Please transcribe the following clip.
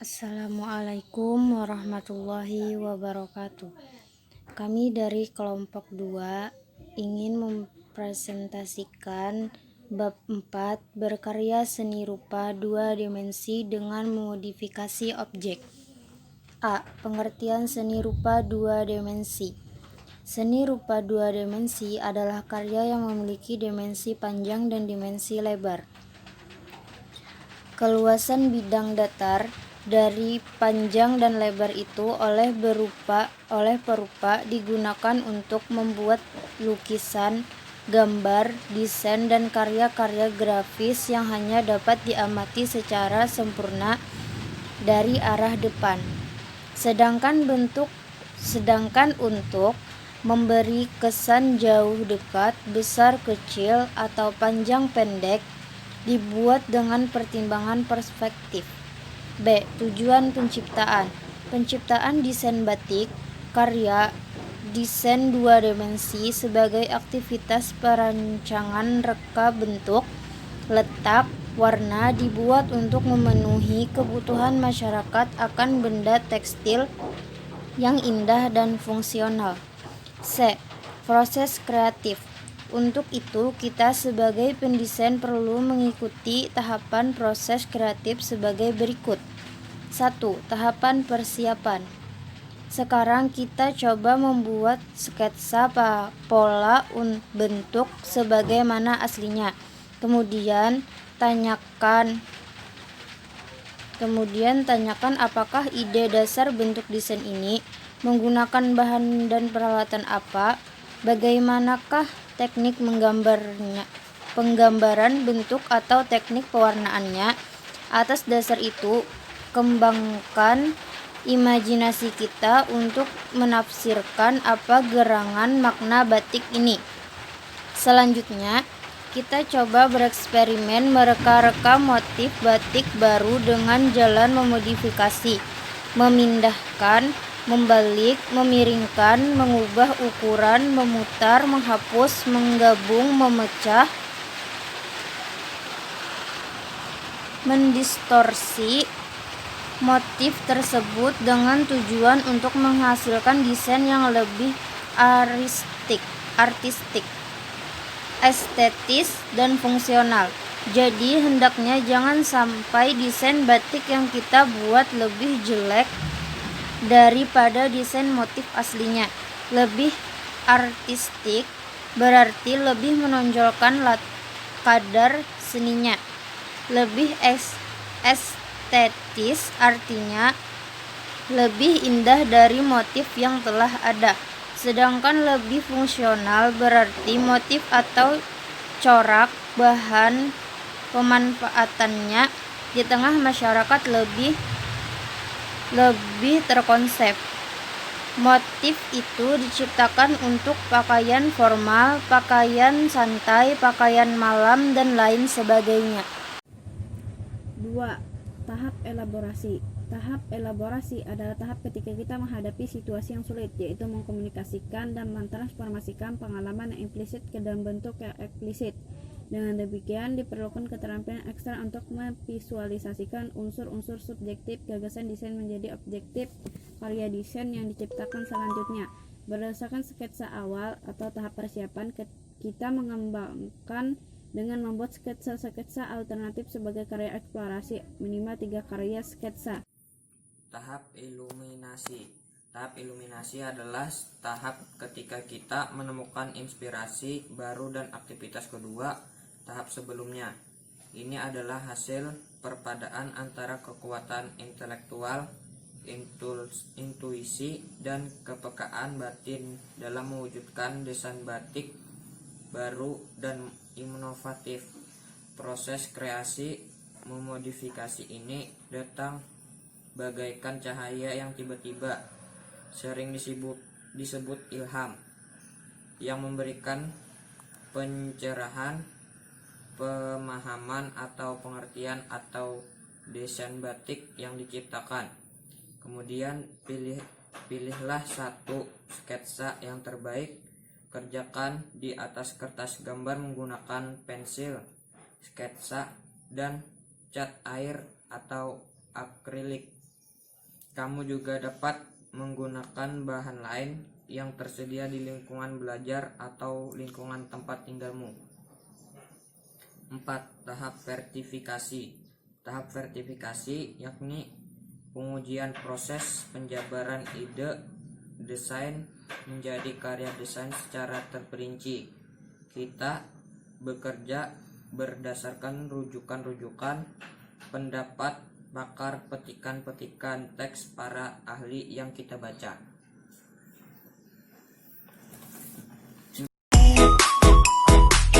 Assalamualaikum warahmatullahi wabarakatuh. Kami dari kelompok 2 ingin mempresentasikan bab 4 berkarya seni rupa 2 dimensi dengan memodifikasi objek. A. Pengertian seni rupa 2 dimensi. Seni rupa 2 dimensi adalah karya yang memiliki dimensi panjang dan dimensi lebar. Keluasan bidang datar dari panjang dan lebar itu oleh perupa digunakan untuk membuat lukisan, gambar, desain, dan karya-karya grafis yang hanya dapat diamati secara sempurna dari arah depan. Sedangkan untuk memberi kesan jauh dekat, besar kecil, atau panjang pendek dibuat dengan pertimbangan perspektif. B. Tujuan penciptaan. Penciptaan desain batik, karya desain 2 dimensi sebagai aktivitas perancangan reka bentuk, letak, warna dibuat untuk memenuhi kebutuhan masyarakat akan benda tekstil yang indah dan fungsional. C. Proses kreatif. Untuk itu, kita sebagai pendesain perlu mengikuti tahapan proses kreatif sebagai berikut. 1. Tahapan persiapan. Sekarang kita coba membuat sketsa pola bentuk sebagaimana aslinya. Kemudian tanyakan apakah ide dasar bentuk desain ini, menggunakan bahan dan peralatan apa, bagaimanakah teknik penggambaran bentuk atau teknik pewarnaannya. Atas dasar itu, kembangkan imajinasi kita untuk menafsirkan apa gerangan makna batik ini. Selanjutnya, kita coba bereksperimen mereka-reka motif batik baru dengan jalan memodifikasi, memindahkan, membalik, memiringkan, mengubah ukuran, memutar, menghapus, menggabung, memecah, mendistorsi motif tersebut dengan tujuan untuk menghasilkan desain yang lebih artistik, estetis, dan fungsional. Jadi hendaknya jangan sampai desain batik yang kita buat lebih jelek daripada desain motif aslinya. Lebih artistik berarti lebih menonjolkan kadar seninya. Lebih estetis artinya lebih indah dari motif yang telah ada. Sedangkan lebih fungsional berarti motif atau corak bahan pemanfaatannya di tengah masyarakat lebih terkonsep. Motif itu diciptakan untuk pakaian formal, pakaian santai, pakaian malam, dan lain sebagainya. 2. Tahap elaborasi. Tahap elaborasi adalah tahap ketika kita menghadapi situasi yang sulit, yaitu mengkomunikasikan dan mentransformasikan pengalaman yang implisit ke dalam bentuk yang eksplisit. Dengan demikian, diperlukan keterampilan ekstra untuk memvisualisasikan unsur-unsur subjektif gagasan desain menjadi objektif karya desain yang diciptakan selanjutnya. Berdasarkan sketsa awal atau tahap persiapan, kita mengembangkan dengan membuat sketsa-sketsa alternatif sebagai karya eksplorasi, minimal 3 karya sketsa. Tahap iluminasi. Tahap iluminasi adalah tahap ketika kita menemukan inspirasi baru dan aktivitas kedua tahap sebelumnya. Ini adalah hasil perpaduan antara kekuatan intelektual, intuisi, dan kepekaan batin dalam mewujudkan desain batik baru dan inovatif. Proses kreasi memodifikasi ini datang bagaikan cahaya yang tiba-tiba, sering disebut ilham, yang memberikan pencerahan, pemahaman atau pengertian atau desain batik yang diciptakan. Kemudian pilihlah satu sketsa yang terbaik. Kerjakan di atas kertas gambar menggunakan pensil, sketsa, dan cat air atau akrilik. Kamu juga dapat menggunakan bahan lain yang tersedia di lingkungan belajar atau lingkungan tempat tinggalmu. 4. Tahap vertifikasi. Tahap vertifikasi yakni pengujian proses penjabaran ide desain menjadi karya desain secara terperinci. Kita bekerja berdasarkan rujukan-rujukan, pendapat pakar, petikan-petikan teks para ahli yang kita baca.